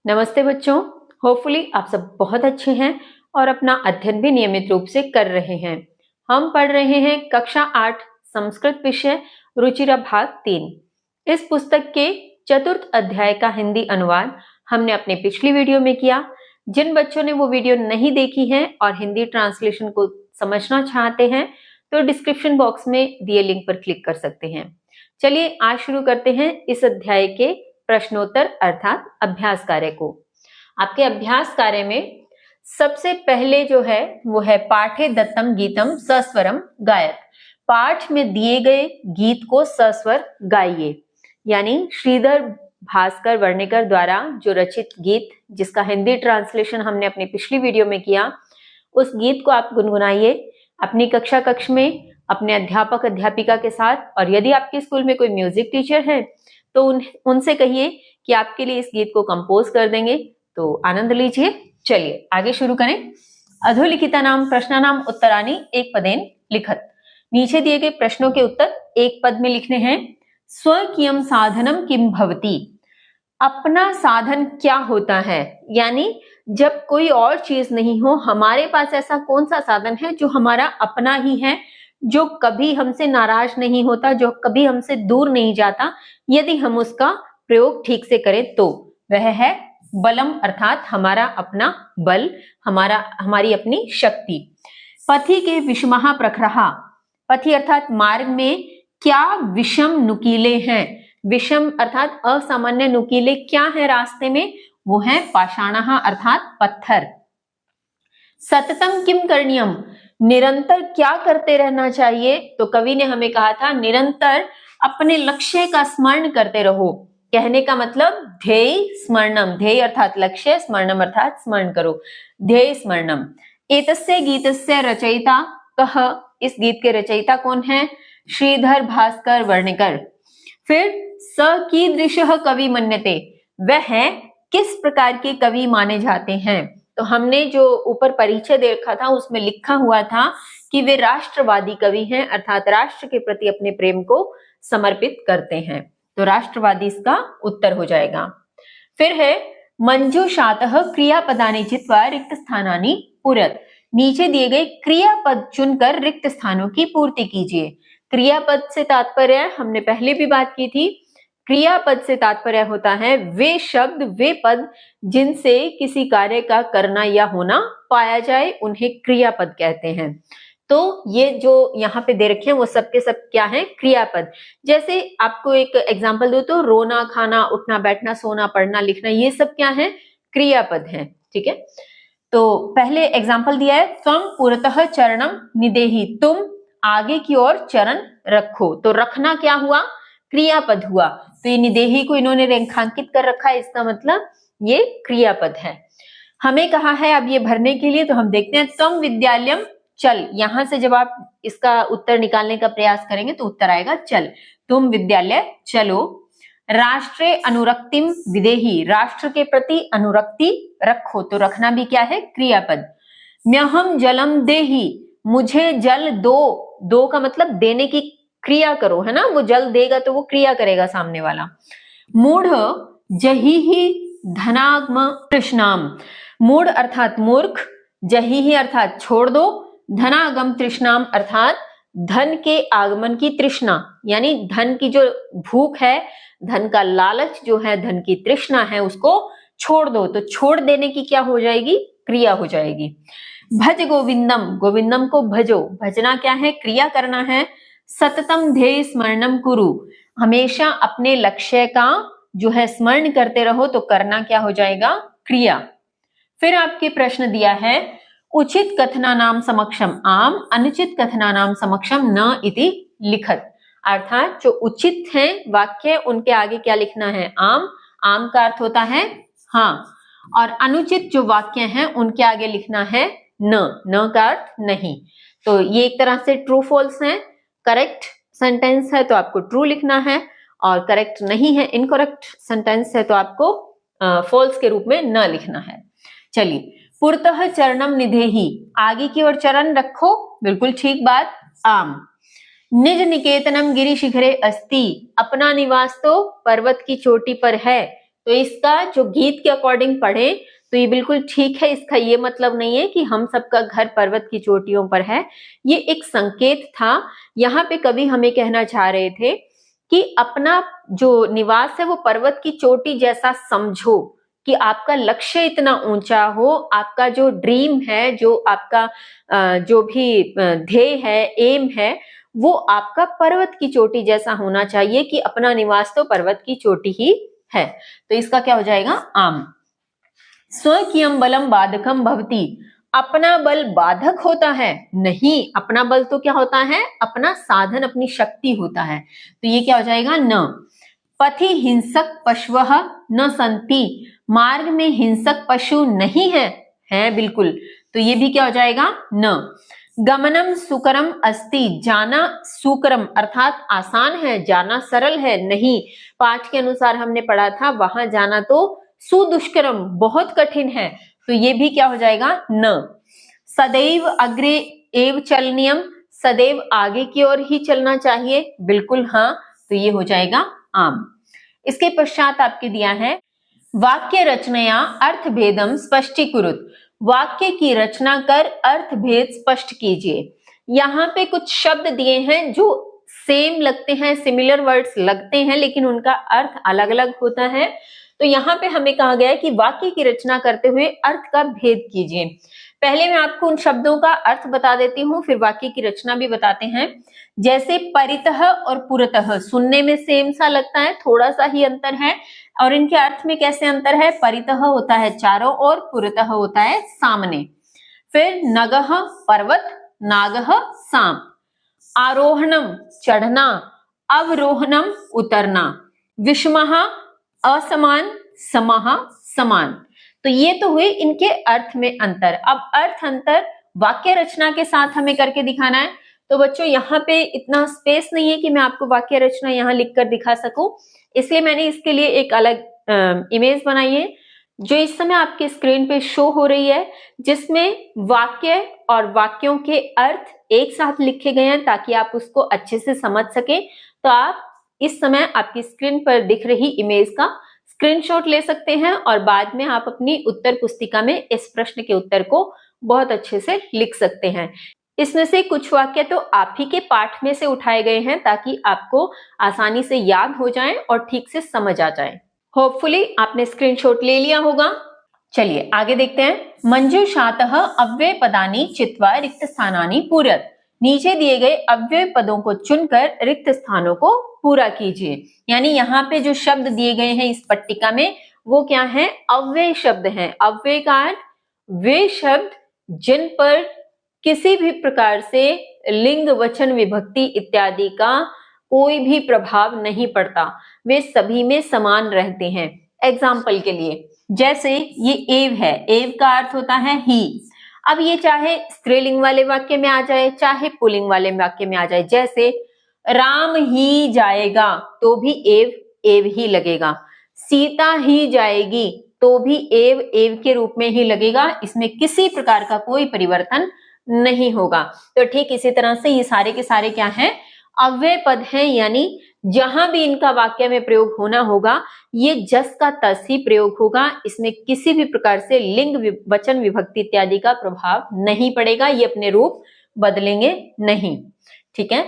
नमस्ते बच्चों, होपफुली आप सब बहुत अच्छे हैं और अपना अध्ययन भी नियमित रूप से कर रहे हैं। हम पढ़ रहे हैं कक्षा 8 संस्कृत विषय रुचिरा भाग 3। इस पुस्तक के चतुर्थ अध्याय का हिंदी अनुवाद हमने अपने पिछली वीडियो में किया। जिन बच्चों ने वो वीडियो नहीं देखी है और हिंदी ट्रांसलेशन को समझना चाहते हैं तो डिस्क्रिप्शन बॉक्स में दिए लिंक पर क्लिक कर सकते हैं। चलिए आज शुरू करते हैं इस अध्याय के प्रश्नोत्तर अर्थात अभ्यास कार्य को। आपके अभ्यास कार्य में सबसे पहले जो है वो है पाठे दत्तम गीतम सस्वरम गायत। पाठ में दिए गए गीत को सस्वर गाइए। यानी श्रीधर भास्कर वर्णेकर द्वारा जो रचित गीत, जिसका हिंदी ट्रांसलेशन हमने अपनी पिछली वीडियो में किया, उस गीत को आप गुनगुनाइए अपनी कक्ष में अपने अध्यापक अध्यापिका के साथ। और यदि आपके स्कूल में कोई म्यूजिक टीचर है तो उनसे कहिए कि आपके लिए इस गीत को कंपोज कर देंगे, तो आनंद लीजिए। चलिए आगे शुरू करें। अधोलिखितानां प्रश्नानां उत्तराणि एक पदेन लिखत। नीचे दिए गए प्रश्नों के उत्तर एक पद में लिखने हैं। स्वकीयम साधनम किम भवति, अपना साधन क्या होता है। यानी जब कोई और चीज नहीं हो, हमारे पास ऐसा कौन सा साधन है जो हमारा अपना ही है, जो कभी हमसे नाराज नहीं होता, जो कभी हमसे दूर नहीं जाता, यदि हम उसका प्रयोग ठीक से करें तो वह है बलम, अर्थात हमारा अपना बल, हमारी अपनी शक्ति। पथि के विषमहा प्रखरहा, पथि अर्थात मार्ग में क्या विषम नुकीले हैं। विषम अर्थात असामान्य नुकीले क्या है रास्ते में, वो है पाषाणहा अर्थात पत्थर। सततम किम करणीयम, निरंतर क्या करते रहना चाहिए। तो कवि ने हमें कहा था निरंतर अपने लक्ष्य का स्मरण करते रहो। कहने का मतलब ध्येय स्मरणम, ध्येय अर्थात लक्ष्य, स्मरणम अर्थात स्मरण करो, ध्येय स्मरणम। एतस्य गीतस्य रचयिता कह, इस गीत के रचयिता कौन है, श्रीधर भास्कर वर्णेकर। फिर स कीदृशः कवि मन्यते, वह किस प्रकार के कवि माने जाते हैं। तो हमने जो ऊपर परिचय देखा था उसमें लिखा हुआ था कि वे राष्ट्रवादी कवि हैं, अर्थात राष्ट्र के प्रति अपने प्रेम को समर्पित करते हैं। तो राष्ट्रवादी इसका उत्तर हो जाएगा। फिर है मंजूषातः क्रियापदानि चित्वा रिक्त स्थानानि पूरत, नीचे दिए गए क्रियापद चुनकर रिक्त स्थानों की पूर्ति कीजिए। क्रियापद से तात्पर्य हमने पहले भी बात की थी, क्रियापद से तात्पर्य होता है वे शब्द, वे पद जिनसे किसी कार्य का करना या होना पाया जाए, उन्हें क्रियापद कहते हैं। तो ये जो यहाँ पे दे रखे हैं वो सब के सब क्या है, क्रियापद। जैसे आपको एक एग्जांपल दो तो रोना, खाना, उठना, बैठना, सोना, पढ़ना, लिखना, ये सब क्या है, क्रियापद हैं। ठीक है, तो पहले एग्जाम्पल दिया है त्वम पुरतः चरणम निदेहि, तुम आगे की ओर चरण रखो। तो रखना क्या हुआ, क्रियापद हुआ। तो ये निदेही को इन्होंने रेखांकित कर रखा है, इसका मतलब ये क्रियापद है। हमें कहा है अब ये भरने के लिए, तो हम देखते हैं त्वम विद्यालयम चल। यहां से जब आप इसका उत्तर निकालने का प्रयास करेंगे तो उत्तर आएगा चल, तुम विद्यालय चलो। राष्ट्रे अनुरक्तिम विदेही, राष्ट्र के प्रति अनुरक्ति रखो। तो रखना भी क्या है, क्रियापद। म्यहम जलम देही, मुझे जल दो, दो का मतलब देने की क्रिया करो, है ना, वो जल देगा तो वो क्रिया करेगा सामने वाला। मूढ़ जही ही धनागम तृष्णाम, मूढ़ अर्थात मूर्ख, जही ही अर्थात छोड़ दो, धनागम तृष्णाम अर्थात धन के आगमन की तृष्णा, यानी धन की जो भूख है, धन का लालच जो है, धन की तृष्णा है, उसको छोड़ दो। तो छोड़ देने की क्या हो जाएगी, क्रिया हो जाएगी। भज गोविंदम, गोविंदम को भजो, भजना क्या है, क्रिया करना है। सततम ध्येय स्मरणम कुरु, हमेशा अपने लक्ष्य का जो है स्मरण करते रहो। तो करना क्या हो जाएगा, क्रिया। फिर आपके प्रश्न दिया है उचित कथनानाम समक्षम आम, अनुचित कथनानाम समक्षम न इति लिखत, अर्थात जो उचित है वाक्य उनके आगे क्या लिखना है, आम। आम का अर्थ होता है हाँ, और अनुचित जो वाक्य हैं उनके आगे लिखना है न, न का अर्थ नहीं। तो ये एक तरह से ट्रू फॉल्स है। करेक्ट सेंटेंस है तो आपको ट्रू लिखना है, और करेक्ट नहीं है, इनकरेक्ट सेंटेंस है तो आपको फॉल्स के रूप में न लिखना है। चलिए, पुरतः चरणम निधेहि, आगे की ओर चरण रखो, बिल्कुल ठीक बात, आम। निज निकेतनम गिरि शिखरे अस्ति, अपना निवास तो पर्वत की चोटी पर है। तो इसका जो गीत के अकॉर्डिंग पढ़े तो ये बिल्कुल ठीक है। इसका ये मतलब नहीं है कि हम सबका घर पर्वत की चोटियों पर है, ये एक संकेत था। यहाँ पे कवि हमें कहना चाह रहे थे कि अपना जो निवास है वो पर्वत की चोटी जैसा समझो, कि आपका लक्ष्य इतना ऊंचा हो, आपका जो ड्रीम है, जो आपका जो भी ध्येय है, एम है, वो आपका पर्वत की चोटी जैसा होना चाहिए कि अपना निवास तो पर्वत की चोटी ही है। तो इसका क्या हो जाएगा? आम। स्वकीयम बलम बाधकम भवति, अपना बल बाधक होता है? नहीं, अपना बल तो क्या होता है? अपना साधन, अपनी शक्ति होता है। तो ये क्या हो जाएगा? न। पथि हिंसक पशवः न संति, मार्ग में हिंसक पशु नहीं है? है बिल्कुल। तो ये भी क्या हो जाएगा? न। गमनम सुकरम अस्ति, जाना सुकरम अर्थात आसान है, जाना सरल है? नहीं, पाठ के अनुसार हमने पढ़ा था वहां जाना तो सुदुष्करम बहुत कठिन है। तो ये भी क्या हो जाएगा? न। सदैव अग्रे एव चलनियम, सदैव आगे की ओर ही चलना चाहिए? बिल्कुल हाँ। तो ये हो जाएगा आम। इसके पश्चात आपके दिया है वाक्य रचनया अर्थ भेदम स्पष्टीकुरुत, वाक्य की रचना कर अर्थ भेद स्पष्ट कीजिए। यहाँ पे कुछ शब्द दिए हैं जो सेम लगते हैं, सिमिलर वर्ड्स लगते हैं, लेकिन उनका अर्थ अलग अलग होता है। तो यहाँ पे हमें कहा गया है कि वाक्य की रचना करते हुए अर्थ का भेद कीजिए। पहले मैं आपको उन शब्दों का अर्थ बता देती हूँ, फिर वाक्य की रचना भी बताते हैं। जैसे परितः और पुरतः, सुनने में सेम सा लगता है, थोड़ा सा ही अंतर है। और इनके अर्थ में कैसे अंतर है? परितः होता है चारों ओर, पुरतः होता है सामने। फिर नगः पर्वत, नागः सांप। आरोहणम चढ़ना, अवरोहणम उतरना। विषमः असमान, समः समान। तो ये तो हुए इनके अर्थ में अंतर। अब अर्थ अंतर वाक्य रचना के साथ हमें करके दिखाना है। तो बच्चों यहाँ पे इतना स्पेस नहीं है कि मैं आपको वाक्य रचना यहाँ लिखकर दिखा सकूं, इसलिए मैंने इसके लिए एक अलग इमेज बनाई है जो इस समय आपके स्क्रीन पे शो हो रही है, जिसमें वाक्य और वाक्यों के अर्थ एक साथ लिखे गए हैं ताकि आप उसको अच्छे से समझ सकें। तो आप इस समय आपकी स्क्रीन पर दिख रही इमेज का स्क्रीनशॉट ले सकते हैं और बाद में आप अपनी उत्तर पुस्तिका में इस प्रश्न के उत्तर को बहुत अच्छे से लिख सकते हैं। इसमें से कुछ वाक्य तो आप ही के पाठ में से उठाए गए हैं ताकि आपको आसानी से याद हो जाएं और ठीक से समझ आ जाए। होपफुली आपने स्क्रीनशॉट ले लिया होगा। चलिए आगे देखते हैं। मंजूषातः अव्यय पदानि चित्वा रिक्त स्थानानि पूरयत, नीचे दिए गए अव्यय पदों को चुनकर रिक्त स्थानों को पूरा कीजिए। यानी यहाँ पे जो शब्द दिए गए हैं इस पट्टिका में वो क्या है? अव्यय शब्द हैं। अव्यय का अर्थ वे शब्द जिन पर किसी भी प्रकार से लिंग, वचन, विभक्ति इत्यादि का कोई भी प्रभाव नहीं पड़ता, वे सभी में समान रहते हैं। एग्जाम्पल के लिए जैसे ये एव है, एव का अर्थ होता है ही। अब ये चाहे स्त्रीलिंग वाले वाक्य में आ जाए चाहे पुल्लिंग वाले वाक्य में आ जाए, जैसे राम ही जाएगा तो भी एव एव ही लगेगा, सीता ही जाएगी तो भी एव एव के रूप में ही लगेगा, इसमें किसी प्रकार का कोई परिवर्तन नहीं होगा। तो ठीक इसी तरह से ये सारे के सारे क्या हैं? अव्यय पद हैं, यानी जहां भी इनका वाक्य में प्रयोग होना होगा ये जस का तस ही प्रयोग होगा, इसमें किसी भी प्रकार से लिंग, वचन, विभक्ति इत्यादि का प्रभाव नहीं पड़ेगा, ये अपने रूप बदलेंगे नहीं। ठीक है,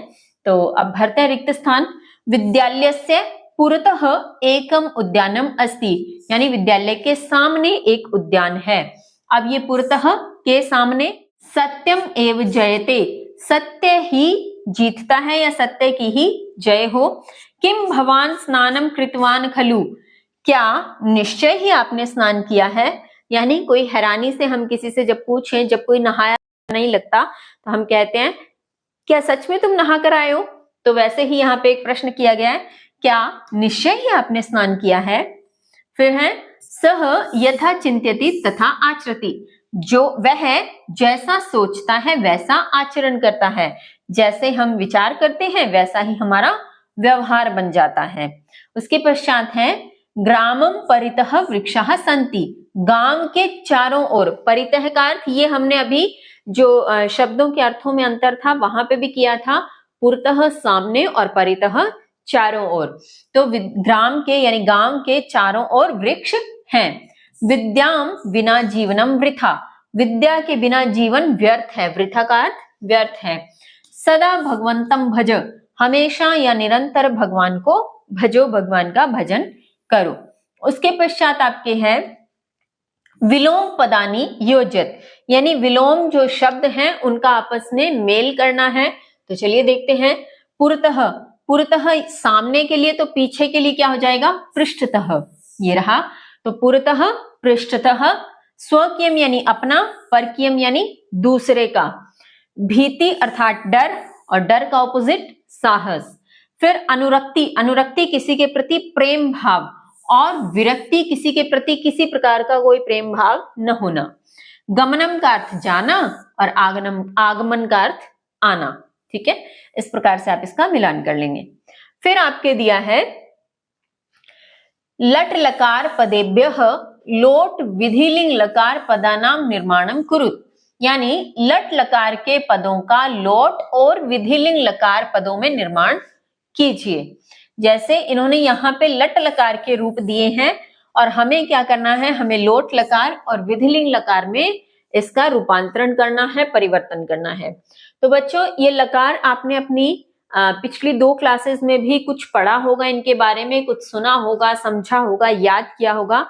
तो अब भरते हैं रिक्त स्थान। विद्यालयस्य पुरतः एकम उद्यानम अस्ति, यानी विद्यालय के सामने एक उद्यान है। अब ये पुरतः के सामने सत्यम एव जयते, सत्य ही जीतता है या सत्य की ही जय हो। किम भवान स्नानम कृतवान खलु, क्या निश्चय ही आपने स्नान किया है? यानी कोई हैरानी से हम किसी से जब पूछें, जब कोई नहाया नहीं लगता तो हम कहते हैं क्या सच में तुम नहा कर आए हो? तो वैसे ही यहाँ पे एक प्रश्न किया गया है, क्या निश्चय ही आपने स्नान किया है? फिर है सह यथा चिंत्यति तथा आचरति, जो वह जैसा सोचता है वैसा आचरण करता है, जैसे हम विचार करते हैं वैसा ही हमारा व्यवहार बन जाता है। उसके पश्चात है ग्रामम परितः वृक्षाः सन्ति, गांव के चारों ओर। परितः का अर्थ ये हमने अभी जो शब्दों के अर्थों में अंतर था वहां पे भी किया था, पुरतः सामने और परितः चारों ओर। तो ग्राम के यानी गांव के चारों ओर वृक्ष हैं। विद्याम विना जीवनम वृथा, विद्या के बिना जीवन व्यर्थ है, वृथा का अर्थ व्यर्थ है। सदा भगवंतम भज, हमेशा या निरंतर भगवान को भजो, भगवान का भजन करो। उसके पश्चात आपके हैं विलोम पदानी योजत, यानी विलोम जो शब्द हैं उनका आपस में मेल करना है। तो चलिए देखते हैं। पुरतः, पुरतः सामने के लिए, तो पीछे के लिए क्या हो जाएगा? पृष्ठतः, ये रहा। तो पुरतः पृष्ठतः, स्वकीयम यानी अपना, परकीयम यानी दूसरे का, भीति अर्थात डर, और डर का ऑपोजिट साहस। फिर अनुरक्ति, अनुरक्ति किसी के प्रति प्रेम भाव, और विरक्ति किसी के प्रति किसी प्रकार का कोई प्रेम भाव न होना। गमनम का अर्थ जाना, और आगमन का अर्थ आना। ठीक है, इस प्रकार से आप इसका मिलान कर लेंगे। फिर आपके दिया है लट लकार पदेभ्यः लोट विधिलिंग लकार पदानाम निर्माणम कुरुत, यानी लट लकार के पदों का लोट और विधिलिंग लकार पदों में निर्माण कीजिए। जैसे इन्होंने यहाँ पे लट लकार के रूप दिए हैं, और हमें क्या करना है? हमें लोट लकार और विधिलिंग लकार में इसका रूपांतरण करना है, परिवर्तन करना है। तो बच्चों, ये लकार आपने अपनी पिछली 2 क्लासेस में भी कुछ पढ़ा होगा, इनके बारे में कुछ सुना होगा, समझा होगा, याद किया होगा।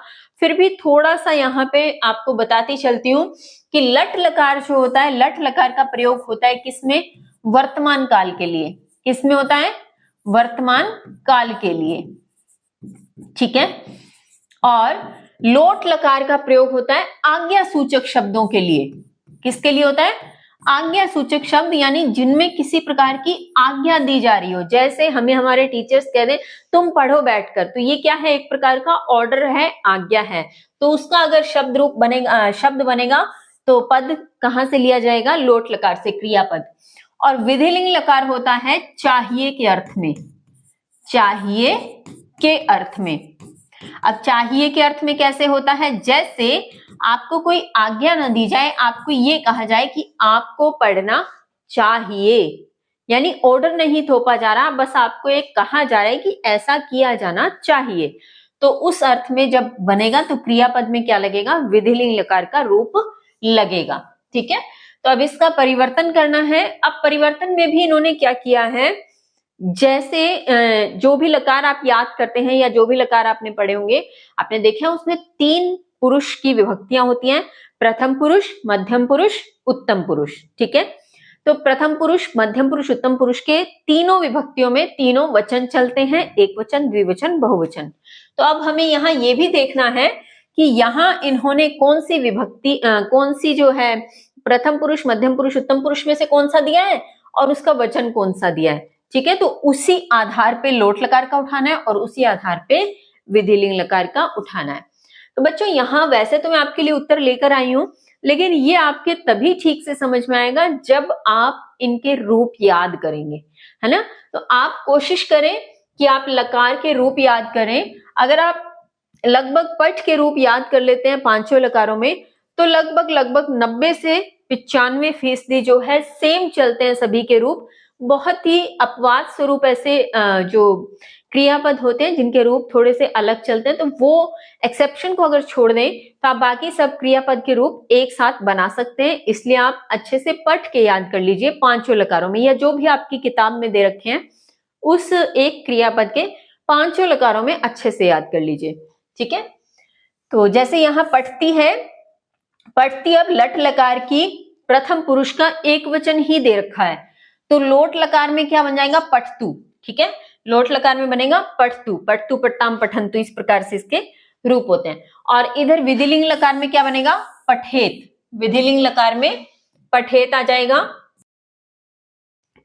फिर भी थोड़ा सा यहाँ पे आपको बताती चलती हूँ कि लट लकार जो होता है, लट लकार का प्रयोग होता है किसमें? वर्तमान काल के लिए। किसमें होता है? वर्तमान काल के लिए। ठीक है। और लोट लकार का प्रयोग होता है आज्ञा सूचक शब्दों के लिए। किसके लिए होता है? आज्ञा सूचक शब्द, यानी जिनमें किसी प्रकार की आज्ञा दी जा रही हो। जैसे हमें हमारे टीचर्स कह दें तुम पढ़ो बैठकर, तो ये क्या है? एक प्रकार का ऑर्डर है, आज्ञा है। तो उसका अगर शब्द रूप बनेगा, शब्द बनेगा, तो पद कहां से लिया जाएगा? लोट लकार से, क्रियापद। और विधिलिंग लकार होता है चाहिए के अर्थ में, चाहिए के अर्थ में। अब चाहिए के अर्थ में कैसे होता है? जैसे आपको कोई आज्ञा न दी जाए, आपको ये कहा जाए कि आपको पढ़ना चाहिए, यानी ऑर्डर नहीं थोपा जा रहा, बस आपको एक कहा जा रहा है कि ऐसा किया जाना चाहिए। तो उस अर्थ में जब बनेगा तो क्रियापद में क्या लगेगा? विधिलिंग लकार का रूप लगेगा। ठीक है। तो अब इसका परिवर्तन करना है। अब परिवर्तन में भी इन्होंने क्या किया है? जैसे जो भी लकार आप याद करते हैं या जो भी लकार आपने पढ़े होंगे, आपने देखा उसमें 3 पुरुष की विभक्तियां होती हैं, प्रथम पुरुष, मध्यम पुरुष, उत्तम पुरुष। ठीक है। तो प्रथम पुरुष, मध्यम पुरुष, उत्तम पुरुष के तीनों विभक्तियों में तीनों वचन चलते हैं, एक वचन, द्विवचन, बहुवचन। तो अब हमें यहाँ ये भी देखना है कि यहाँ इन्होंने कौन सी विभक्ति, कौन सी जो है प्रथम पुरुष, मध्यम पुरुष, उत्तम पुरुष में से कौन सा दिया है और उसका वचन कौन सा दिया है। ठीक है। तो उसी आधार पे लोट लकार का उठाना है और उसी आधार पे विधिलिंग लकार का उठाना है। तो बच्चों, यहाँ वैसे तो मैं आपके लिए उत्तर लेकर आई हूं, लेकिन ये आपके तभी ठीक से समझ में आएगा जब आप इनके रूप याद करेंगे, है ना। तो आप कोशिश करें कि आप लकार के रूप याद करें। अगर आप लगभग पठ के रूप याद कर लेते हैं 5 लकारों में, तो लगभग 90 से 95% जो है सेम चलते हैं सभी के रूप। बहुत ही अपवाद स्वरूप ऐसे जो क्रियापद होते हैं जिनके रूप थोड़े से अलग चलते हैं, तो वो एक्सेप्शन को अगर छोड़ दें तो आप बाकी सब क्रियापद के रूप एक साथ बना सकते हैं। इसलिए आप अच्छे से पढ़ के याद कर लीजिए 5 लकारों में, या जो भी आपकी किताब में दे रखे हैं उस एक क्रियापद के 5 लकारों में अच्छे से याद कर लीजिए। ठीक है। तो जैसे यहाँ पढ़ती है, पढ़ती अब लट लकार की प्रथम पुरुष का एक वचन ही दे रखा है, तो लोट लकार में क्या बन जाएगा? पठतु। ठीक है। लोट लकार में बनेगा पठतु, पठतु, पट्टाम, पठंतु, इस प्रकार से इसके रूप होते हैं। और इधर विधिलिंग लकार में क्या बनेगा? पठेत। विधिलिंग लकार में पठेत आ जाएगा।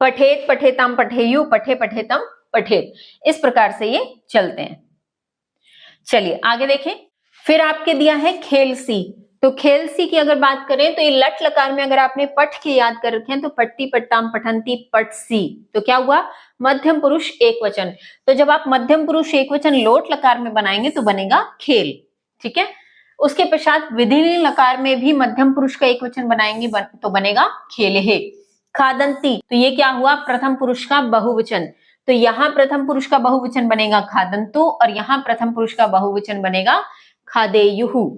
पठेत, पठेताम, पठेयु, पठे, पठेतम, पठेत, इस प्रकार से ये चलते हैं। चलिए आगे देखें। फिर आपके दिया है खेलसी। तो खेलसी की अगर बात करें तो ये लट लकार में अगर आपने पठ के याद कर रखे हैं तो पट्टी, पट्टाम, पठंती, पटसी, तो क्या हुआ? मध्यम पुरुष एक वचन। तो जब आप मध्यम पुरुष एक वचन लोट लकार में बनाएंगे तो बनेगा खेल। ठीक है। उसके पश्चात विधिलिंग लकार में भी मध्यम पुरुष का एक वचन बनाएंगे तो बनेगा खेले। खादंती, तो ये क्या हुआ? प्रथम पुरुष का बहुवचन। तो यहाँ प्रथम पुरुष का बहुवचन बनेगा खादंतो और यहाँ प्रथम पुरुष का बहुवचन बनेगा खादेयुः।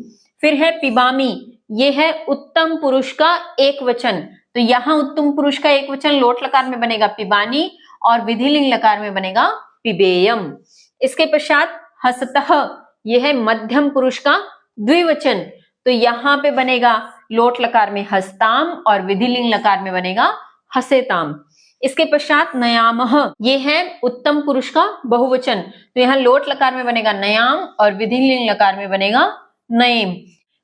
फिर है पिबामी, ये है उत्तम पुरुष का एक वचन, तो यहाँ उत्तम पुरुष का एक वचन लोट लकार में बनेगा पिबानी और विधिलिंग लकार में बनेगा पिबेयम। इसके पश्चात हसतः, ये है मध्यम पुरुष का द्विवचन, तो यहाँ पे बनेगा लोट लकार में हस्ताम और विधिलिंग लकार में बनेगा हसेताम। इसके पश्चात नयामः, ये है उत्तम पुरुष का बहुवचन, तो यहाँ लोट लकार में बनेगा नयाम और विधिलिंग लकार में बनेगा नयेम।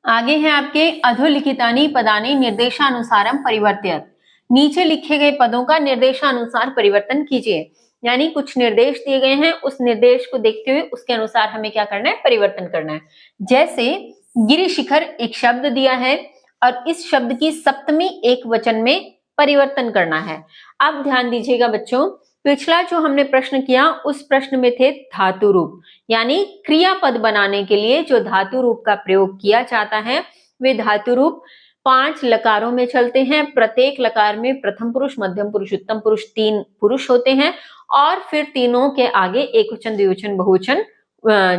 आगे है आपके अधोलिखितानि पदानि निर्देशानुसारम परिवर्तयत्, नीचे लिखे गए पदों का निर्देशानुसार परिवर्तन कीजिए, यानी कुछ निर्देश दिए गए हैं, उस निर्देश को देखते हुए उसके अनुसार हमें क्या करना है, परिवर्तन करना है। जैसे गिरिशिखर एक शब्द दिया है और इस शब्द की सप्तमी एक वचन में परिवर्तन करना है। अब ध्यान दीजिएगा बच्चों, पिछला जो हमने प्रश्न किया उस प्रश्न में थे धातु रूप, यानी क्रियापद बनाने के लिए जो धातु रूप का प्रयोग किया जाता है वे धातु रूप 5 लकारों में चलते हैं। प्रत्येक लकार में प्रथम पुरुष, मध्यम पुरुष, उत्तम पुरुष 3 पुरुष होते हैं और फिर तीनों के आगे एक वचन, द्विवचन, बहुवचन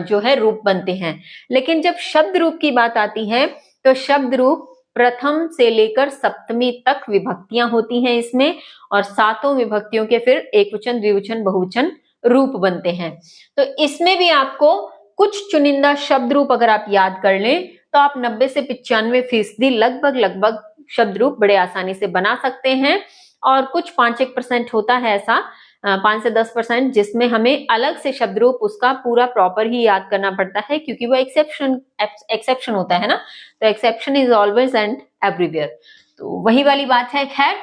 जो है रूप बनते हैं। लेकिन जब शब्द रूप की बात आती है तो शब्द रूप प्रथम से लेकर सप्तमी तक विभक्तियां होती हैं इसमें, और 7 विभक्तियों के फिर एक वचन, द्विवचन, बहुवचन रूप बनते हैं। तो इसमें भी आपको कुछ चुनिंदा शब्द रूप अगर आप याद कर लें तो आप 90 से 95% लगभग शब्द रूप बड़े आसानी से बना सकते हैं। और कुछ 5-1% होता है ऐसा, 5 से 10%, जिसमें हमें अलग से शब्द रूप उसका पूरा प्रॉपर ही याद करना पड़ता है, क्योंकि वो एक्सेप्शन होता है ना, तो exception is always and everywhere. तो वही वाली बात है। खैर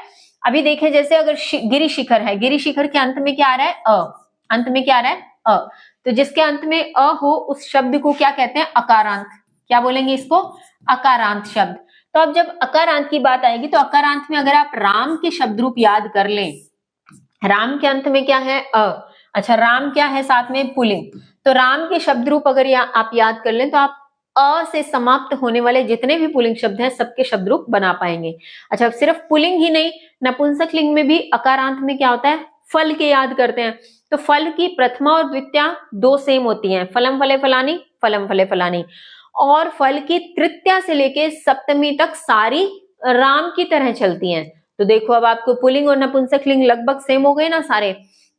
अभी देखें, जैसे अगर गिरिशिखर है, गिरिशिखर के अंत में क्या आ रहा है, अ, अंत में क्या आ रहा है, अ, तो जिसके अंत में अ हो उस शब्द को क्या कहते हैं, अकारांत। क्या बोलेंगे इसको, अकारांत शब्द। तो अब जब अकारांत की बात आएगी तो अकारांत में अगर आप राम के शब्द रूप याद कर लें, राम के अंत में क्या है, अ, अच्छा राम क्या है साथ में, पुल्लिंग, तो राम के शब्द रूप अगर आप याद कर लें तो आप अ से समाप्त होने वाले जितने भी पुल्लिंग शब्द हैं सबके शब्द रूप बना पाएंगे। अच्छा सिर्फ पुल्लिंग ही नहीं, नपुंसक लिंग में भी अकारांत में क्या होता है, फल के याद करते हैं, तो फल की प्रथमा और द्वितीया 2 सेम होती हैं, फलम फले फलानी, फलम फले फलानी, और फल की तृतीया से लेके सप्तमी तक सारी राम की तरह चलती हैं। तो देखो अब आपको पुल्लिंग और नपुंसक लिंग लगभग सेम हो गए ना सारे,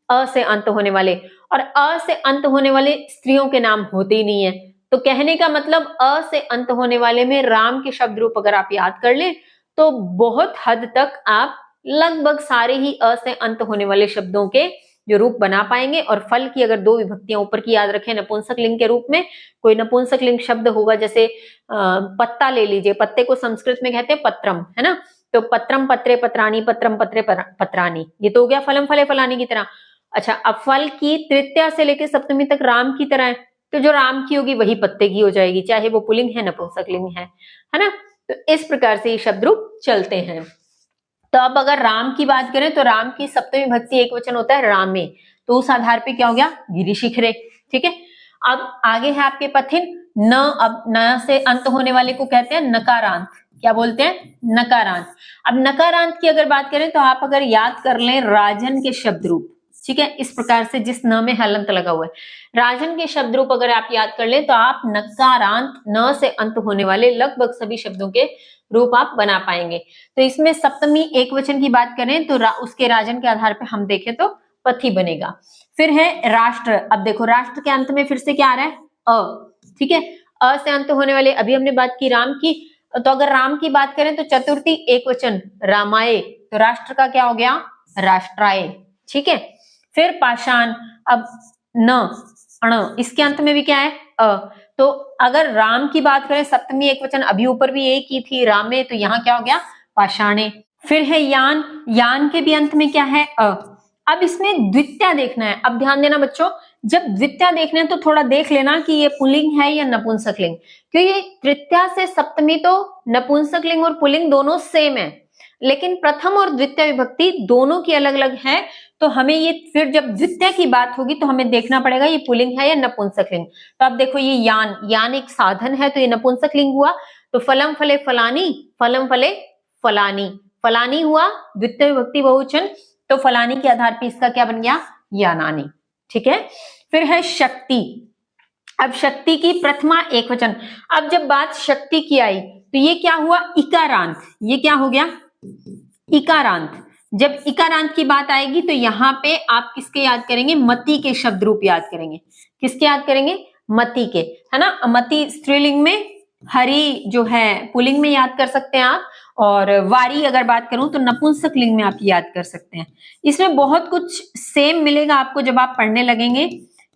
अ से अंत होने वाले, और अ से अंत होने वाले स्त्रियों के नाम होते ही नहीं है। तो कहने का मतलब अ से अंत होने वाले में राम के शब्द रूप अगर आप याद कर लें तो बहुत हद तक आप लगभग सारे ही अ से अंत होने वाले शब्दों के जो रूप बना पाएंगे। और फल की अगर 2 विभक्तियां ऊपर की याद रखें नपुंसक लिंग के रूप में, कोई नपुंसक लिंग शब्द होगा, जैसे पत्ता ले लीजिए, पत्ते को संस्कृत में कहते हैं पत्रम, है ना, तो पत्रम पत्रे पत्राणी, पत्रम पत्रे पत्राणी, ये तो हो गया फलम फले फलानी की तरह। अच्छा अब फल की तृतीया से लेकर सप्तमी तक राम की तरह है, तो जो राम की होगी वही पत्ते की हो जाएगी, चाहे वो पुल्लिंग है नपुंसक लिंग है ना। तो इस प्रकार से ये शब्द रूप चलते हैं। तो अब अगर राम की बात करें तो राम की सप्तमी विभक्ति एक वचन होता है रामे, तो उस आधार पे क्या हो गया, गिरिशिखरे। ठीक है, अब आगे है आपके पथिन न, अब न से अंत होने वाले को कहते हैं नकारांत। क्या बोलते हैं, नकारांत। अब नकारांत की अगर बात करें तो आप अगर याद कर लें राजन के शब्द रूप, ठीक है, इस प्रकार से जिस न में हलंत लगा हुआ है, राजन के शब्द रूप अगर आप याद कर लें तो आप नकारांत न से अंत होने वाले लगभग सभी शब्दों के रूप आप बना पाएंगे। तो इसमें सप्तमी एक वचन की बात करें तो उसके राजन के आधार पर हम देखें तो पथि बनेगा। फिर है राष्ट्र। अब देखो राष्ट्र के अंत में फिर से क्या आ रहा है, अ, ठीक है, अ से अंत होने वाले, अभी हमने बात की राम की, तो अगर राम की बात करें तो चतुर्थी एक वचन रामाय, तो राष्ट्र का क्या हो गया, राष्ट्राय। ठीक है, फिर पाषाण, अब न अण, इसके अंत में भी क्या है, अ, तो अगर राम की बात करें सप्तमी एक वचन, अभी ऊपर भी एक ही थी रामे, तो यहाँ क्या हो गया, पाषाणे। फिर है यान, यान के भी अंत में क्या है, अ। अब इसमें द्वितीया देखना है। अब ध्यान देना बच्चों, जब द्वितीया देखना है तो थोड़ा देख लेना कि ये पुल्लिंग है या नपुंसक लिंग, क्योंकि तृतीया से सप्तमी तो नपुंसक लिंग और पुल्लिंग दोनों सेम है, लेकिन प्रथम और द्वितीय विभक्ति दोनों की अलग अलग है। तो हमें ये फिर जब द्वितीय की बात होगी तो हमें देखना पड़ेगा ये पुल्लिंग है या नपुंसक लिंग। तो अब देखो ये यान, यान एक साधन है तो ये नपुंसक लिंग हुआ, तो फलम फले फलानी, फलम फले फलानी, फलानी हुआ द्वितीय विभक्ति बहुवचन, तो फलानी के आधार पर इसका क्या बन गया, यानानि। ठीक है, फिर है शक्ति। अब शक्ति की प्रथमा एकवचन। अब जब बात शक्ति की आई तो ये क्या हुआ, इकारांत। ये क्या हो गया, इकारांत। जब इकारांत की बात आएगी तो यहाँ पे आप किसके याद करेंगे, मति के शब्द रूप याद करेंगे। किसके याद करेंगे, मति के, है ना। मति स्त्रीलिंग में, हरि जो है पुल्लिंग में याद कर सकते हैं आप, और वारी अगर बात करूं तो नपुंसक लिंग में आप याद कर सकते हैं। इसमें बहुत कुछ सेम मिलेगा आपको जब आप पढ़ने लगेंगे।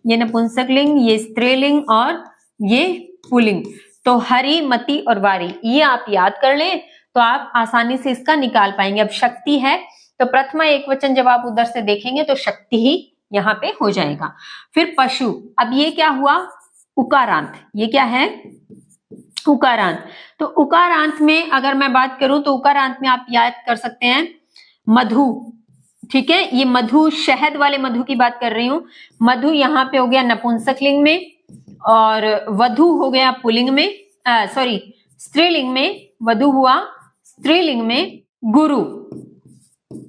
ये नपुंसक लिंग, ये स्त्रीलिंग और ये पुल्लिंग। तो हरि, मति और वारी ये आप याद कर लें तो आप आसानी से इसका निकाल पाएंगे। अब शक्ति है तो प्रथमा एकवचन जब आप उधर से देखेंगे तो शक्ति ही यहाँ पे हो जाएगा। फिर पशु। अब ये क्या हुआ, उकारांत। ये क्या है, उकारांत। तो उकारांत में अगर मैं बात करूं तो उकारांत में आप याद कर सकते हैं मधु। ठीक है, ये मधु, शहद वाले मधु की बात कर रही हूं। मधु यहाँ पे हो गया नपुंसक लिंग में, और वधु हो गया पुल्लिंग में, सॉरी स्त्रीलिंग में। वधु हुआ स्त्रीलिंग में, गुरु,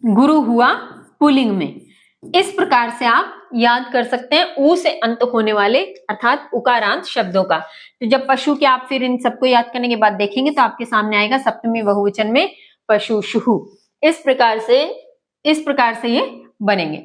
गुरु हुआ पुल्लिंग में। इस प्रकार से आप याद कर सकते हैं ऊ से अंत होने वाले अर्थात उकारांत शब्दों का। तो जब पशु के आप फिर इन सबको याद करने के बाद देखेंगे तो आपके सामने आएगा सप्तमी बहुवचन में पशु, शुहु। इस प्रकार से ये बनेंगे।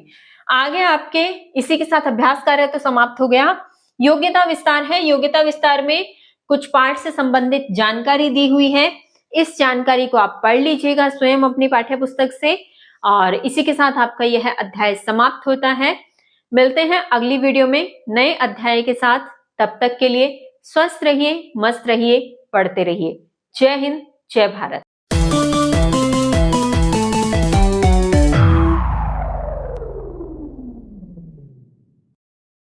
आगे आपके इसी के साथ अभ्यास कार्य तो समाप्त हो गया। योग्यता विस्तार है। योग्यता विस्तार में कुछ पाठ से संबंधित जानकारी दी हुई है। इस जानकारी को आप पढ़ लीजिएगा स्वयं अपनी पाठ्य पुस्तक से, और इसी के साथ आपका यह अध्याय समाप्त होता है। मिलते हैं अगली वीडियो में नए अध्याय के साथ। तब तक के लिए स्वस्थ रहिए, मस्त रहिए, पढ़ते रहिए। जय हिंद, जय भारत।